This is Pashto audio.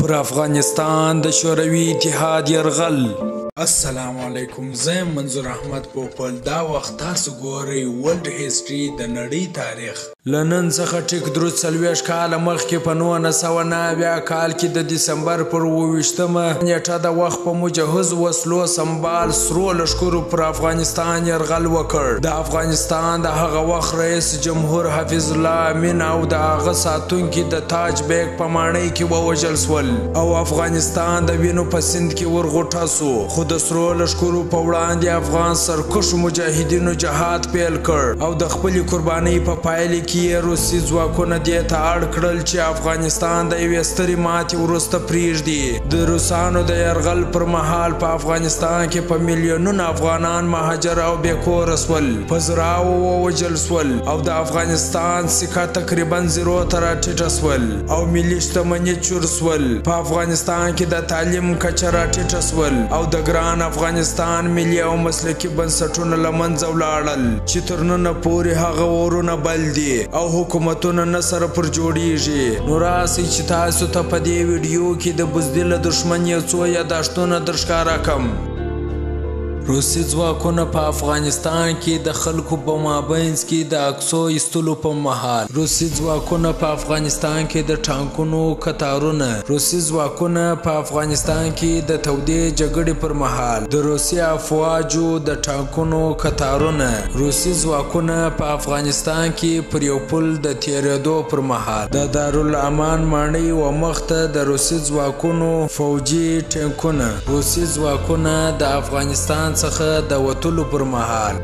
پر افغانستان د شوروي اتحاد یرغل. السلام علیکم، زه منظور احمد پوپل. دا وخت تاسو ګورئ ورلد هیسټري د نړۍ تاریخ. له نن څخه ټیک 43 کاله مخکې په 1990 کال کې د دسمبر پر 28مه نیټه د وخت په مجهز وسلو سمبال سرو لښکرو پر افغانستان یرغل وکړ. د افغانستان د هغه وخت رئیس جمهور حفیظ الله امین او د هغه ساتونکي د تاج بیگ په ماڼۍ کې ووژل سول او افغانستان د وینو په سیند کې ورغوټه سو. خو د سرو لښکرو په وړاندې افغان سرکشو مجاهدینو جهاد پیل کړ او د خپلې قربانۍ په پایله کې روسي ځواکونه دې ته اړ کړل چې افغانستان د یوې سترې ماتې وروسته پرېږدي. د روسانو د یرغل پر مهال په افغانستان کې په میلیونونه افغانان مهاجر او بېکوره سول، په زراو ووژل سول او د افغانستان سکه تقریبا زیرو ته راټیټه سول او ملي شتمني چور سول. په افغانستان کې د تعلیم کچه راټیټه سول او د ګران افغانستان ملي او مسلکي بنسټونه له منځه ولاړل چې تر ننه پورې هغه اورونه بل دي او حکومتونه نه سره پر جوړیږي. نو راسئ چې تاسو ته په دې ویډیو کې د بزدله دښمن یو څو یادښتونه درښکاره کړم. روسي ځواکونه په افغانستان کې د خلکو په مابینځ کې د عکسو ایستلو په مهال، روسي ځواکونه په افغانستان کې د ټانکونو کتارونه، روسي ځواکونه په افغانستان کې د تودې جګړې پر مهال د روسي افواجو د ټانکونو کتارونه، روسي ځواکونه په افغانستان کې پر یو پل د تیریدو پر مهال د دارالامان ماڼۍ و مخته د روسي ځواکونو فوجي ټانکونه، روسي ځواکونه د افغانستان څخه د وتلو پر مهال